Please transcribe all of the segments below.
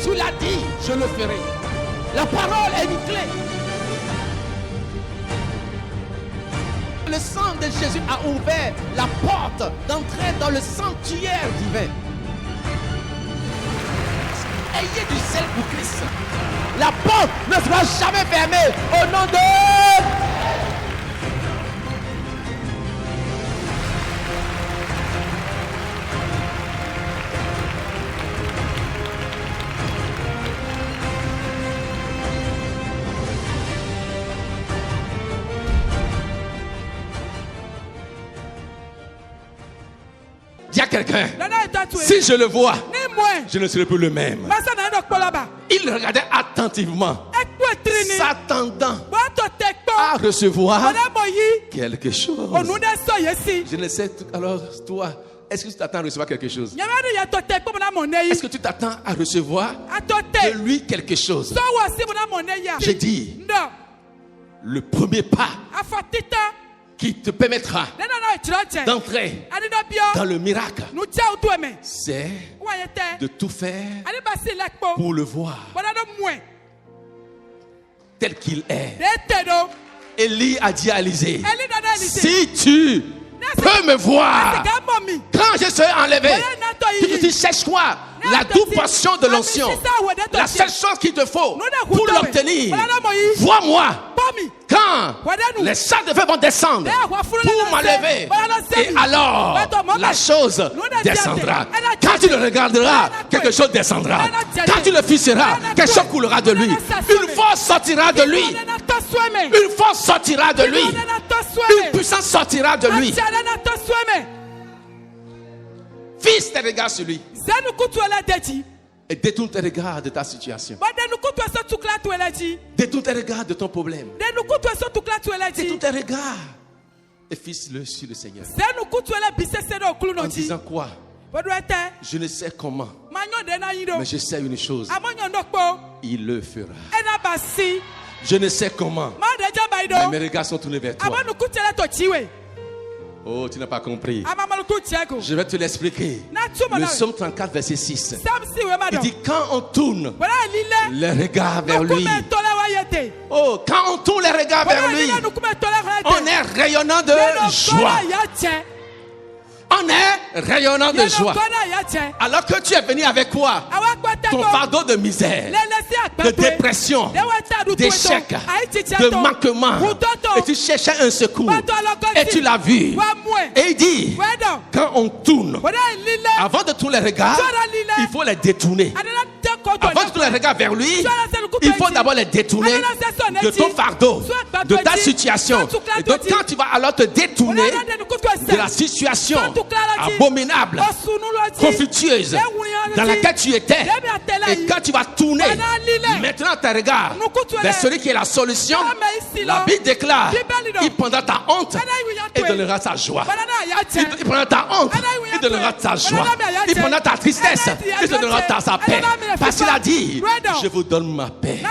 tu l'as dit, je le ferai. La parole est une clé. Le sang de Jésus a ouvert la porte d'entrer dans le sanctuaire divin. Ayez du zèle pour Christ. La porte ne sera jamais fermée au nom de... Dis à quelqu'un, si je le vois, je ne serai plus le même. Il regardait attentivement, s'attendant à recevoir quelque chose. Je ne sais, alors toi, est-ce que tu t'attends à recevoir quelque chose? Est-ce que tu t'attends à recevoir de lui quelque chose? J'ai dit, le premier pas qui te permettra d'entrer dans le miracle, c'est de tout faire pour le voir tel qu'il est. Élie a dit à Élisée, si tu peux me voir quand je serai enlevé, tu cherches quoi? La double portion de l'onction. La seule chose qu'il te faut pour l'obtenir, vois-moi quand les chars de feu vont descendre pour m'enlever, et alors la chose descendra. Quand tu le regarderas, quelque chose descendra. Quand tu le fixeras, quelque chose coulera de lui. Une force sortira de lui. Une force sortira de lui. Une puissance sortira de lui. Fixe tes regards sur lui. Et détourne tes regards de ta situation. Détourne tes regards de ton problème. Détourne tes regards et fixe-le sur le Seigneur. En disant quoi? Je ne sais comment, mais je sais une chose. Il le fera. Je ne sais comment, mais mes regards sont tournés vers toi. Oh, tu n'as pas compris. Je vais te l'expliquer. Le psaume 34, verset 6. Il dit, quand on tourne les regards vers lui. Oh, quand on tourne les regards vers lui, on est rayonnant de joie. On est rayonnant de joie. Alors que tu es venu avec quoi? Ton fardeau de misère, de dépression, d'échec, de manquement. Et tu cherchais un secours. Et tu l'as vu. Et il dit, quand on tourne, avant de tourner les regards, il faut les détourner. Avant de tourner les regards vers lui, il faut d'abord les détourner de ton fardeau, de ta situation. Et donc quand tu vas alors te détourner de la situation abominable, conflictueuse dans laquelle tu étais, et quand tu vas tourner maintenant tes regards vers celui qui est la solution, la Bible déclare, il prendra ta honte et donnera sa joie. Il prendra ta honte et donnera ta joie. Il prendra ta tristesse et donnera sa paix. Parce qu'il a dit, je vous donne ma paix,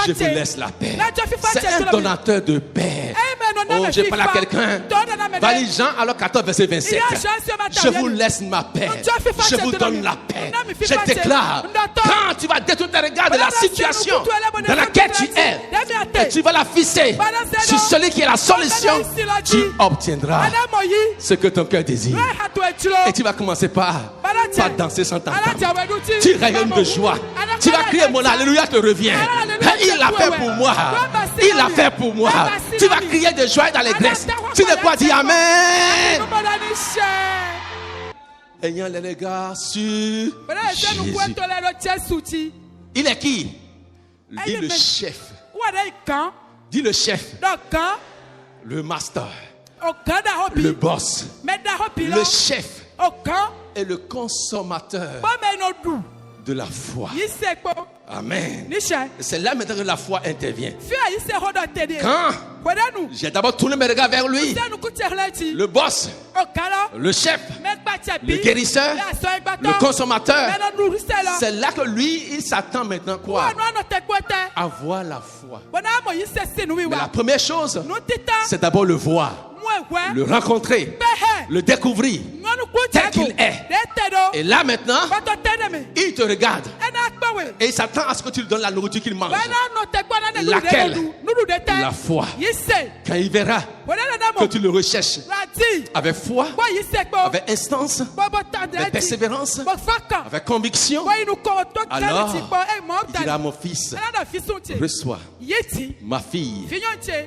je vous laisse la paix. C'est un donateur de paix. Oh, je parle à quelqu'un. Valide Jean alors 14 verset 27. Je vous laisse ma paix, je vous donne la paix. Je déclare, quand tu vas détourner tes regards de la situation dans laquelle tu es, et tu vas la fixer sur celui qui est la solution, tu obtiendras ce que ton cœur désire. Et tu vas commencer par danser sans t'entendre. Tu rayonnes de joie. Tu vas crier, mon alléluia te revient. Il l'a fait pour moi. Il l'a fait pour moi. Tu vas crier de joie et d'allégresse. Tu ne peux dire amen. Ayant les regards sur Jésus. Il est qui? Dit le chef. Dit le chef. Le master. Le boss. Le chef. Et le consommateur de la foi. Amen. C'est là maintenant que la foi intervient. Quand j'ai d'abord tourné mes regards vers lui, le boss, le chef, le guérisseur, le consommateur, c'est là que lui, il s'attend maintenant quoi? À voir la foi. Mais la première chose, c'est d'abord le voir, le rencontrer, le découvrir tel qu'il est. Et là maintenant, il te regarde Et il s'attend à ce que tu lui donnes la nourriture qu'il mange. Laquelle? La foi. Quand il verra que tu le recherches avec foi, avec instance, avec persévérance, avec conviction, alors il dira: mon fils, reçois. Ma fille,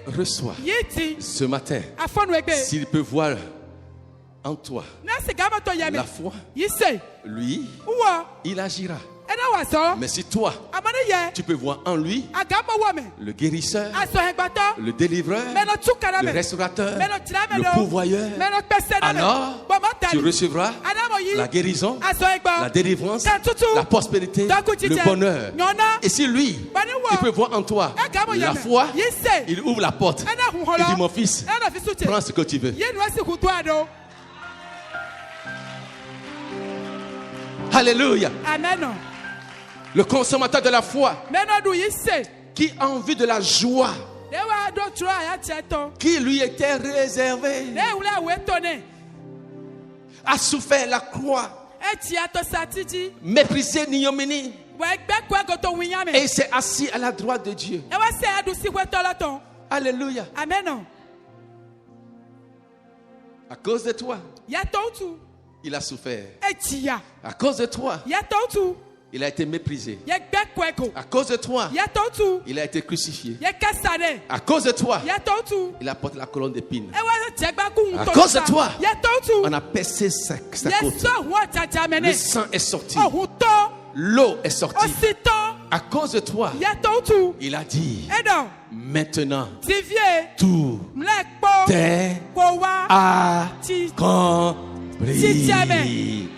reçois. Ce matin, s'il peut voir en toi la foi, lui, il agira. Mais si toi, tu peux voir en lui le guérisseur, le délivreur, le restaurateur, le pourvoyeur, alors tu recevras la guérison, la délivrance, la prospérité, le bonheur. Et si lui, il peut voir en toi la foi, il ouvre la porte. Il dit: mon fils, prends ce que tu veux. Alléluia. Amen. Le consommateur de la foi qui a envie de la joie qui lui était réservée a souffert la croix, méprisé l'ignominie, et il s'est assis à la droite de Dieu. Alléluia. Amen. À cause de toi, il a souffert. À cause de toi, il a été méprisé. À cause de toi, il a été crucifié. À cause de toi, il a porté la colonne d'épines. À cause de toi, on a percé sa côte. Le sang est sorti. L'eau est sortie. À cause de toi, il a dit: maintenant, tout t'est accompli.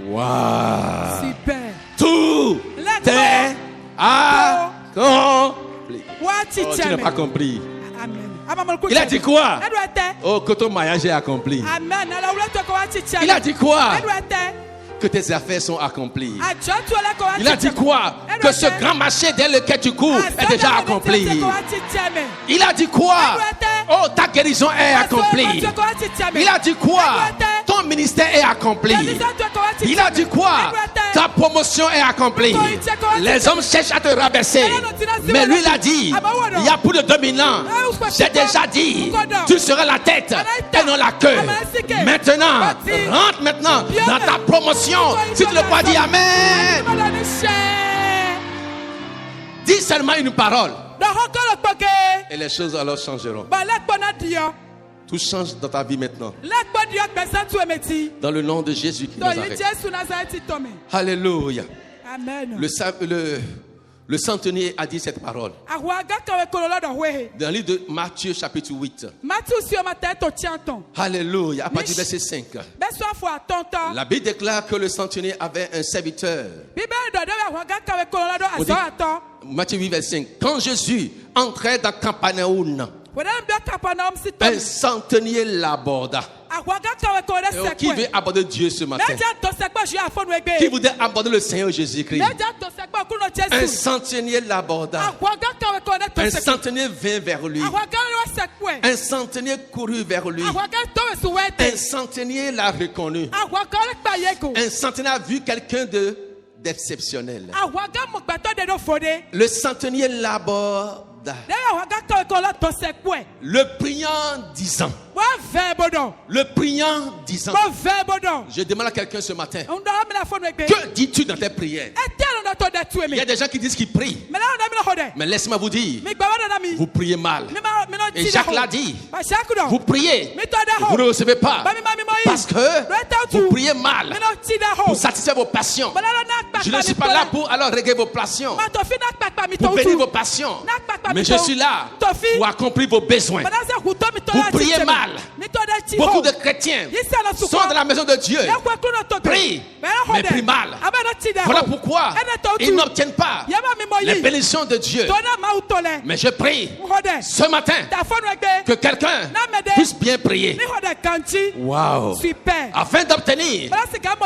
Wow. Super. Tout est accompli. Oh, tu n'as pas compris. Il a dit quoi? Oh, que ton mariage est accompli. Il a dit quoi? Que tes affaires sont accomplies. Il a dit quoi? Que ce grand marché dans lequel tu cours est déjà accompli. Il a dit quoi? Oh, ta guérison est accomplie. Il a dit quoi? Ton ministère est accompli. Il a dit quoi? Ta promotion est accomplie. Les hommes cherchent à te rabaisser, mais lui il a dit: il y a plus de 2000 ans, j'ai déjà dit, tu seras la tête et non la queue. Maintenant, rentre maintenant dans ta promotion. Si tu le crois, dis Amen. Dis seulement une parole et les choses alors changeront. Tout change dans ta vie maintenant. Dans le nom de Jésus qui Nazareth. Alléluia. Amen. Le centenier a dit cette parole dans le livre de Matthieu chapitre 8. Alléluia. À partir du verset 5. La Bible déclare que le centenier avait un serviteur. Matthieu 8 verset 5. Quand Jésus entrait dans Capernaum, un centenier l'aborda. Qui veut aborder Dieu ce matin? Qui voudrait aborder le Seigneur Jésus-Christ? Un centenier l'aborda. Un centenier vint vers lui. Un centenier courut vers lui. Un centenier l'a reconnu. Un centenier a vu quelqu'un d'exceptionnel. Le centenier l'aborda. Le priant disant. Le priant disant. Je demande à quelqu'un ce matin: que dis-tu dans tes prières? Il y a des gens qui disent qu'ils prient, mais laissez-moi vous dire, vous priez mal. Et Jacques l'a dit: vous priez, vous ne recevez pas, parce que vous priez mal pour satisfaire vos passions. Je ne suis pas là pour alors régler vos passions, pour bénir vos passions, mais je suis là pour accomplir vos besoins. Vous priez mal. Beaucoup de chrétiens sont dans la maison de Dieu, prient, mais prient mal. Voilà pourquoi ils n'obtiennent pas les bénédictions de Dieu. Mais je prie ce matin que quelqu'un puisse bien prier. Wow. Afin d'obtenir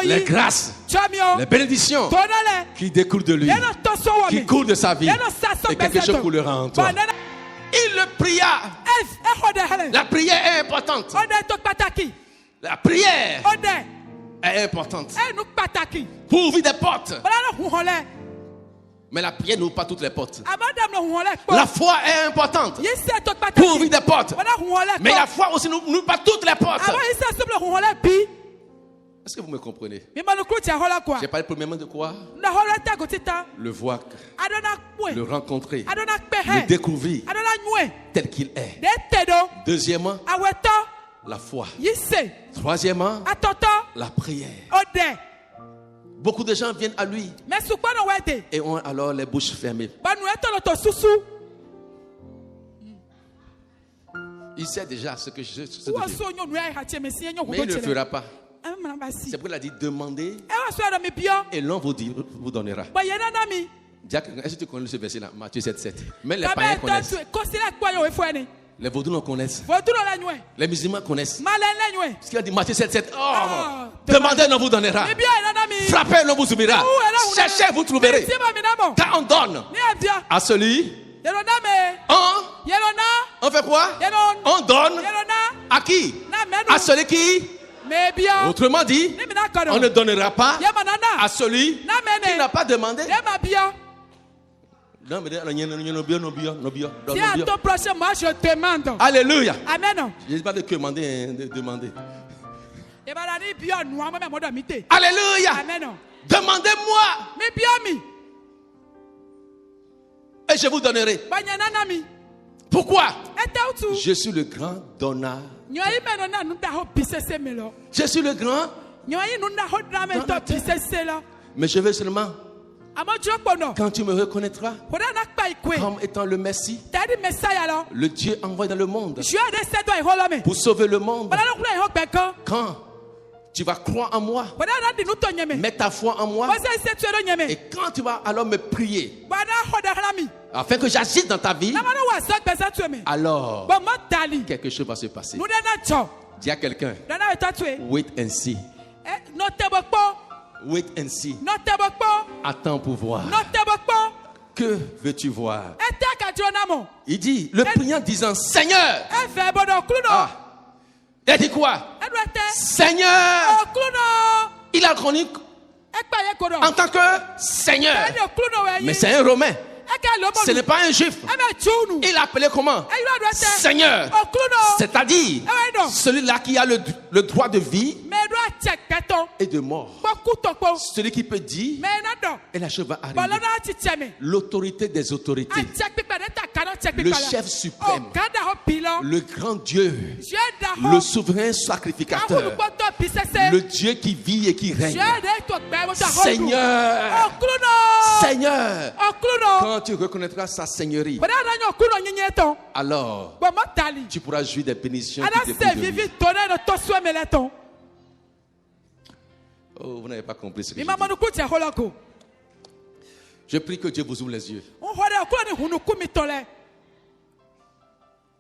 les grâces, les bénédictions qui découlent de lui, qui coulent de sa vie, et quelque chose coulera en toi. Il le pria. La prière est importante. La prière est importante pour ouvrir des portes. Mais la prière n'ouvre pas toutes les portes. La foi est importante pour ouvrir des portes. Mais la foi aussi n'ouvre pas toutes les portes. Est-ce que vous me comprenez? J'ai parlé premièrement de quoi? Le voir, le rencontrer, le découvrir tel qu'il est. Deuxièmement, la foi. Troisièmement, la prière. Beaucoup de gens viennent à lui et ont alors les bouches fermées. Il sait déjà ce que je dis. Mais il ne le fera pas. C'est pourquoi il a dit demandez et l'on vous donnera. Est-ce que tu connais ce verset-là? Matthieu 7,7. Mais les païens connaissent. Les vaudous connaissent. Les musulmans connaissent. Ce qu'il a dit Matthieu 7,7. Demandez, on vous donnera. Frappez, on vous ouvrira. Cherchez, vous trouverez. Quand on donne à celui, on fait quoi? On donne à qui? À celui qui? Autrement dit, on ne donnera pas à celui qui n'a pas demandé. Si à ton prochain, moi je demande. Alléluia. Amen. Je ne dis pas de demander, de demander. Alléluia. Amen. Demandez-moi. Et je vous donnerai. Pourquoi? Je suis le grand donneur. Je suis le grand donateur. Mais je veux seulement, quand tu me reconnaîtras comme étant le Messie, le Dieu envoyé dans le monde pour sauver le monde, quand tu vas croire en moi, mets ta foi en moi, et quand tu vas alors me prier afin que j'agisse dans ta vie, alors quelque chose va se passer. Dis à quelqu'un, wait and see. Wait and see. Attends pour voir. Que veux-tu voir? Il dit, le priant disant, Seigneur. Il dit quoi? Seigneur. Il a connu en tant que Seigneur. Mais c'est un Romain. Ce n'est pas un juif. Il appelait comment? Seigneur. C'est-à-dire celui-là qui a le droit de vie et de mort. Celui qui peut dire et la chose va arriver. L'autorité des autorités. Le chef suprême. Le grand Dieu. Le souverain sacrificateur. Le Dieu qui vit et qui règne. Seigneur. Seigneur. Quand tu reconnaîtras sa seigneurie, alors tu pourras jouir des bénédictions qui dépendent de lui. Oh, vous n'avez pas compris ce que je dis. Je prie que Dieu vous ouvre les yeux.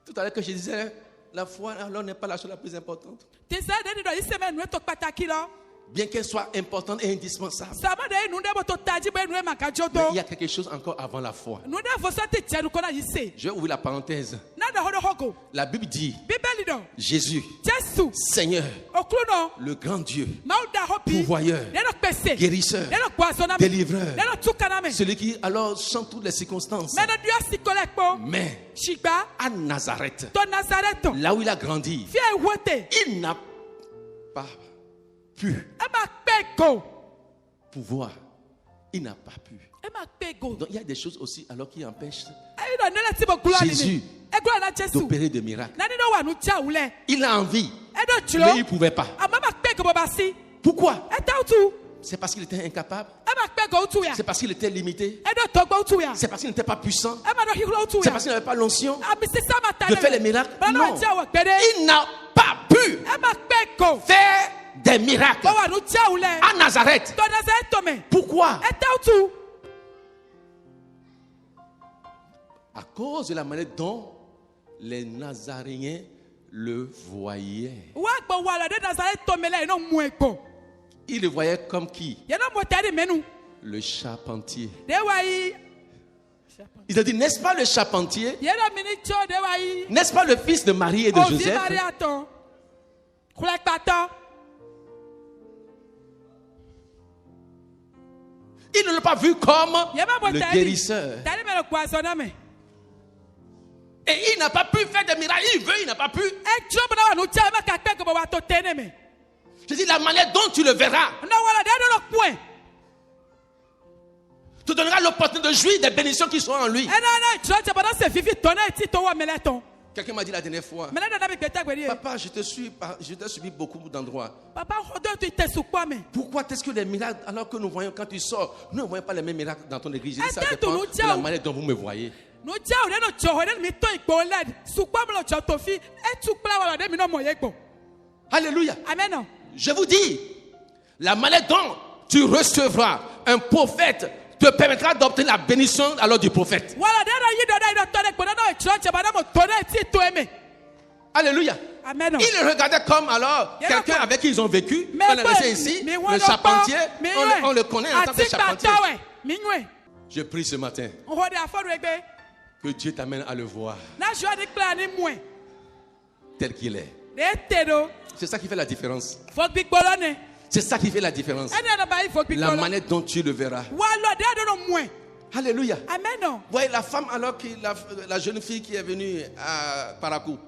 Tout à l'heure que je disais, la foi alors n'est pas la chose la plus importante. Bien qu'elle soit importante et indispensable. Mais il y a quelque chose encore avant la foi. Je vais ouvrir la parenthèse. La Bible dit Jésus, Seigneur, le grand Dieu, pourvoyeur, guérisseur, délivreur, celui qui alors chante toutes les circonstances. Mais à Nazareth, là où il a grandi, il n'a pas pu pouvoir. Il n'a pas pu. Donc il y a des choses aussi alors qui empêchent Jésus d'opérer des miracles. Il a envie, mais il ne pouvait pas. Pourquoi? C'est parce qu'il était incapable. C'est parce qu'il était limité. C'est parce qu'il n'était pas puissant. C'est parce qu'il n'avait pas l'onction de faire les miracles. Non. Il n'a pas pu faire des miracles à Nazareth. Pourquoi? À cause de la manière dont les Nazaréens le voyaient. Ils le voyaient comme qui? Le charpentier. Ils ont dit, n'est-ce pas le charpentier? N'est-ce pas le fils de Marie et de Joseph? Il ne l'a pas vu comme le guérisseur. Et il n'a pas pu faire des miracles. Il veut, il n'a pas pu. Je dis la manière dont tu le verras te donnera l'opportunité de jouir des bénédictions qui sont en lui. Quelqu'un m'a dit la dernière fois, papa, je t'ai suivi beaucoup d'endroits. Pourquoi est-ce que les miracles, alors que nous voyons quand tu sors, nous ne voyons pas les mêmes miracles dans ton église? Ça dépend de la manière dont vous me voyez. Alléluia. Amen. Je vous dis, la manière dont tu recevras un prophète te permettra d'obtenir la bénédiction alors du prophète. Alléluia. Amen. Il le regardait comme alors quelqu'un avec qui ils ont vécu. On est resté ici, le charpentier, on le connaît en tant que charpentier. Je prie ce matin que Dieu t'amène à le voir tel qu'il est. C'est ça qui fait la différence. C'est ça qui fait la différence. La manière dont tu le verras. Alléluia. Amen. Voyez la femme alors que la jeune fille qui est venue à Parakou,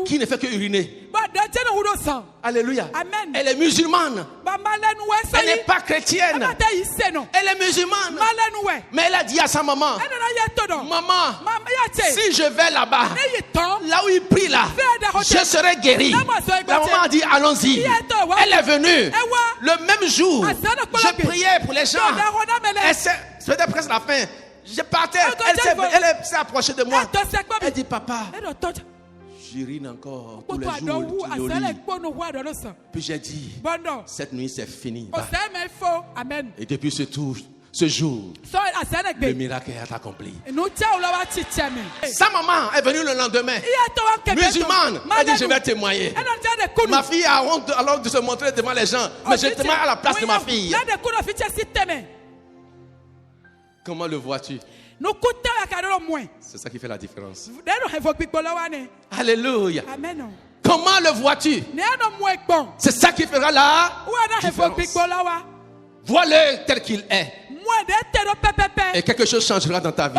qui ne fait que uriner. Alléluia. Amen. Elle est musulmane. Elle n'est pas chrétienne. Elle est musulmane. Mais elle a dit à sa maman, maman, si je vais là-bas, là où il prie là, je serai guéri. La maman a dit, allons-y. Elle est venue. Le même jour, je priais pour les gens. C'était presque la fin. Je partais, elle s'est approchée de moi. Elle dit, papa, j'urine encore tous les jours au lit. Puis j'ai dit, cette nuit c'est fini. Amen. Et depuis ce jour, le miracle est accompli. Sa maman est venue le lendemain, musulmane. Elle dit, je vais témoigner. Ma fille a honte alors de se montrer devant les gens. Mais je témoigne à la place de ma fille. Comment le vois-tu? C'est ça qui fait la différence. Alléluia. Amen. Comment le vois-tu? C'est ça qui fera la différence. Vois-le tel qu'il est. Et quelque chose changera dans ta vie.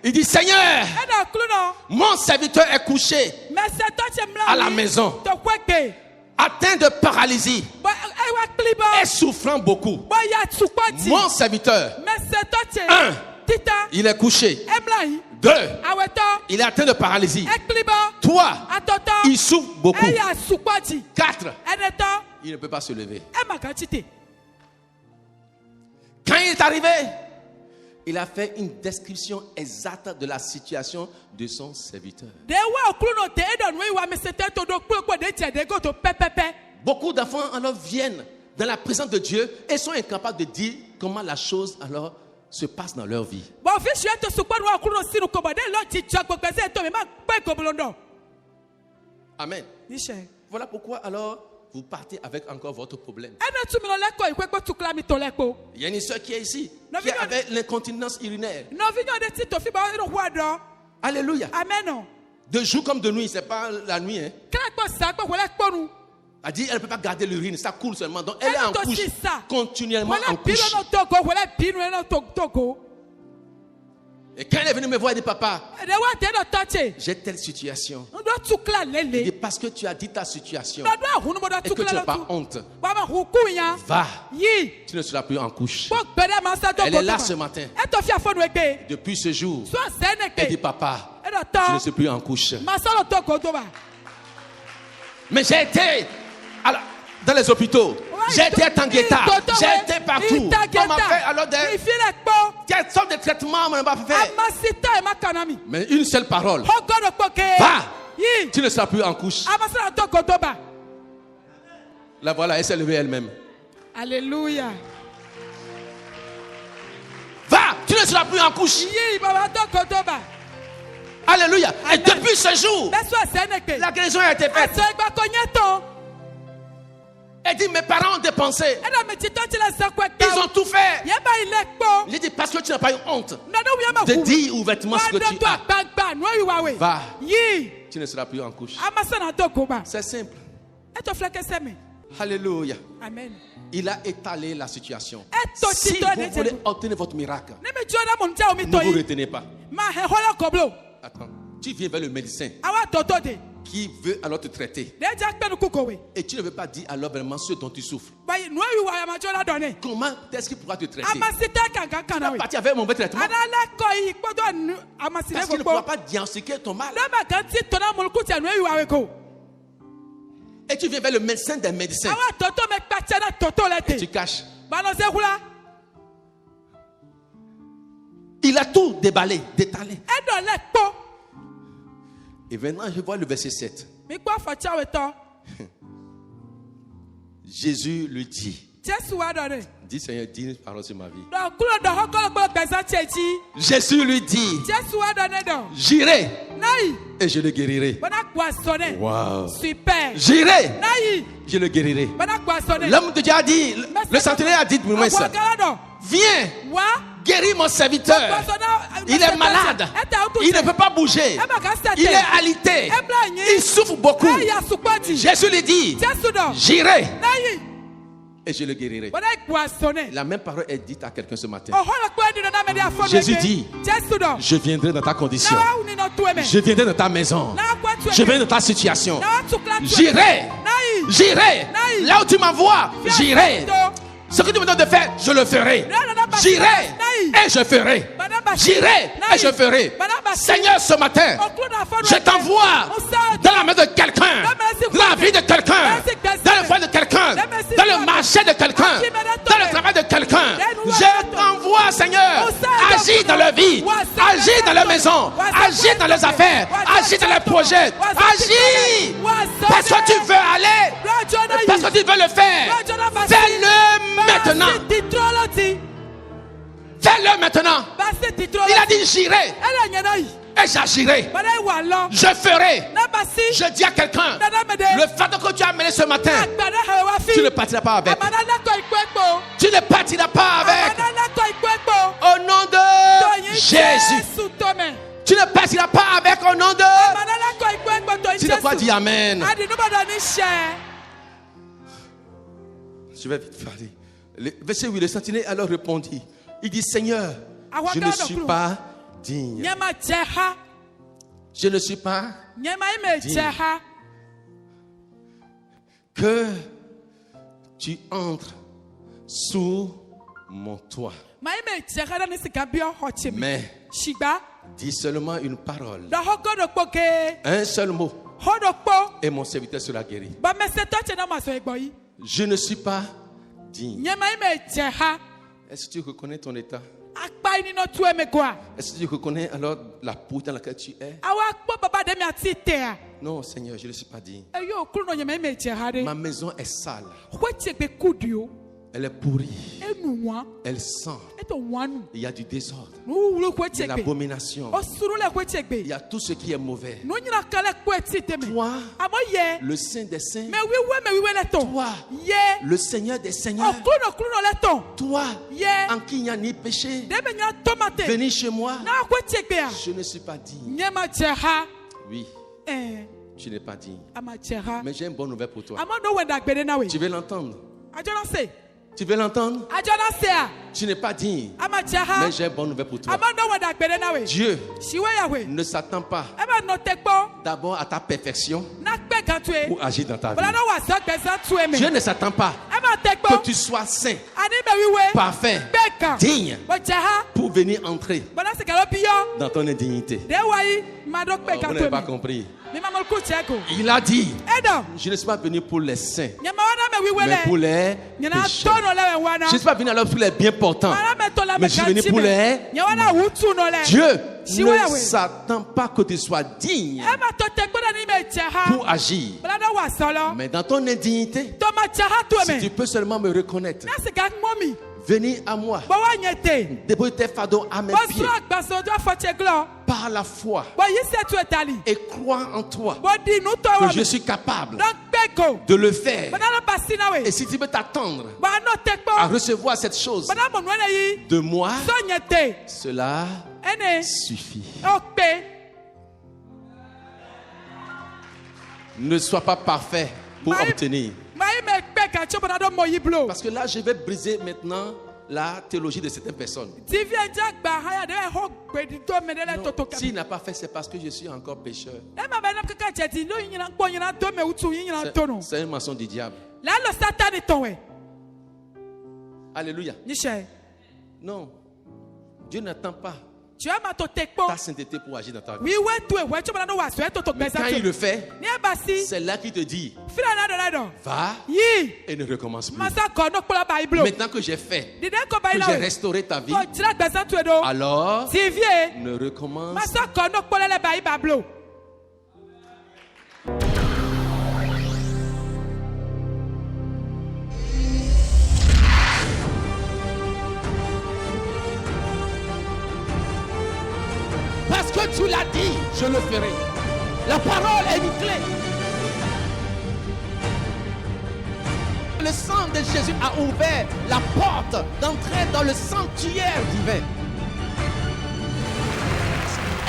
Il dit, Seigneur, mon serviteur est couché à la maison, atteint de paralysie et souffrant beaucoup. Mon serviteur, 1, il est couché. 2, il est atteint de paralysie. 3, il souffre beaucoup. 4, il ne peut pas se lever. Quand il est arrivé, il a fait une description exacte de la situation de son serviteur. Beaucoup d'enfants alors viennent dans la présence de Dieu et sont incapables de dire comment la chose alors se passe dans leur vie. Amen. Voilà pourquoi alors vous partez avec encore votre problème. Il y a une soeur qui est ici, qui avait l'incontinence urinaire. Alléluia. Amen. De jour comme de nuit, c'est pas la nuit. Hein. Elle dit elle ne peut pas garder l'urine, ça coule seulement. Donc elle est en couche, continuellement en couche. Et quand elle est venue me voir, elle dit, papa, j'ai telle situation. Elle dit, parce que tu as dit ta situation et que tu n'as pas honte, va, tu ne seras plus en couche. Elle est là ce matin. Depuis ce jour, elle dit, papa, je ne suis plus en couche. Mais j'ai été dans les hôpitaux. J'ai été à Tangueta. J'ai été partout. On m'a fait alors quelle sorte de traitement on m'a fait? Mais une seule parole. Va. Tu ne seras plus en couche. La voilà, elle s'est levée elle-même. Alléluia. Va. Tu ne seras plus en couche. Alléluia. Et depuis ce jour, la guérison a été faite. Elle dit, mes parents ont dépensé. Ils ont tout fait. J'ai dit, parce que tu n'as pas eu honte de dire ouvertement ce que tu as. Va. Tu ne seras plus en couche. C'est simple. Alléluia. Amen. Il a étalé la situation. Si vous voulez obtenir votre miracle, ne vous retenez pas. Attends, tu viens vers le médecin qui veut alors te traiter. Et tu ne veux pas dire alors vraiment ce dont tu souffres. Comment est-ce qu'il pourra te traiter? Tu vas partir avec un mauvais traitement. Parce qu'il ne pourra pas diagnostiquer ton mal. Et tu viens vers le médecin des médecins. Et tu caches. Il a tout déballé, détalé. Et maintenant, je vois le verset 7. Jésus lui dit. Dis Seigneur, dis une parole sur ma vie. Jésus lui dit. J'irai. Et je le guérirai. Wow. Super. J'irai. Je le guérirai. L'homme de Dieu a dit, le centenaire a dit pour moi ça. Viens. Guéris mon serviteur. Il est malade. Il ne peut pas bouger. Il est alité. Il souffre beaucoup. Jésus lui dit, j'irai. Et je le guérirai. La même parole est dite à quelqu'un ce matin. Jésus dit, je viendrai dans ta condition. Je viendrai dans ta maison. Je viendrai dans ta situation. J'irai. J'irai. Là où tu m'envoies, j'irai. Ce que tu me donnes de faire, je le ferai. J'irai et je ferai. J'irai et je ferai. Seigneur, ce matin, je t'envoie dans la main de quelqu'un, dans la vie de quelqu'un, dans le foyer de quelqu'un, dans le marché de quelqu'un, dans le travail de quelqu'un. Je t'envoie, Seigneur, agis dans leur vie, agis dans leur maison, agis dans leurs affaires, agis dans leurs projets, agis parce que tu veux aller, parce que tu veux le faire. Fais-le maintenant. Fais-le maintenant. Il a dit j'irai et j'agirai. Je ferai. Je dis à quelqu'un, le fardeau que tu as amené ce matin, tu ne partiras pas avec. Tu ne partiras pas avec. Au nom de Jésus. Tu ne partiras pas avec au nom de. Tu ne peux pas dire Amen. Je vais vite parler. Verset 8, le sentinelle alors répondit. Il dit, Seigneur, je ne suis pas digne. Je ne suis pas digne que tu entres sous mon toit. Mais dis seulement une parole, un seul mot, et mon serviteur sera guéri. Je ne suis pas digne. Est-ce que tu reconnais ton état? Est-ce que tu reconnais alors la peau dans laquelle tu es? Non, Seigneur, je ne suis pas digne. Ma maison est sale. Elle est pourrie. Elle sent. Il y a du désordre. Il y a l'abomination. Il y a tout ce qui est mauvais. Toi, le Saint des Saints. Toi, le Seigneur des Seigneurs. Toi, en qui il n'y a ni péché. Venez chez moi. Je ne suis pas digne. Oui. Tu n'es pas digne. Mais j'ai une bonne nouvelle pour toi. Tu veux l'entendre? Tu veux l'entendre? Tu n'es pas digne. Mais j'ai une bonne nouvelle pour toi. Dieu ne s'attend pas d'abord à ta perfection pour agir dans ta vie. Dieu ne s'attend pas que tu sois saint, parfait, digne pour venir entrer dans ton indignité. Vous n'avez pas compris. Il a dit, je ne suis pas venu pour les saints, mais pour les pécheurs. Je ne suis pas venu alors pour les bien portants, mais je suis venu pour les mauvais. Dieu ne s'attend pas que tu sois digne pour agir. Mais dans ton indignité, si tu peux seulement me reconnaître, venez à moi, déposer tes fardeaux à mes pieds, par la foi, et croire en toi que je suis capable de le faire. Et si tu veux t'attendre à recevoir cette chose de moi, cela suffit. Ne sois pas parfait pour obtenir. Parce que là, je vais briser maintenant la théologie de certaines personnes. Non, s'il n'a pas fait, c'est parce que je suis encore pécheur. C'est une maçon du diable. Alléluia. Non, Dieu n'attend pas ta sainteté pour agir dans ta vie. Mais quand il le fait, c'est là qu'il te dit: va et ne recommence plus. Maintenant que j'ai fait, que j'ai restauré ta vie, alors ne recommence. Parce que tu l'as dit, je le ferai. La parole est une clé. Le sang de Jésus a ouvert la porte d'entrer dans le sanctuaire divin.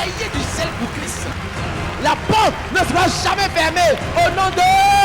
Ayez du sel pour Christ. La porte ne sera jamais fermée. Au nom de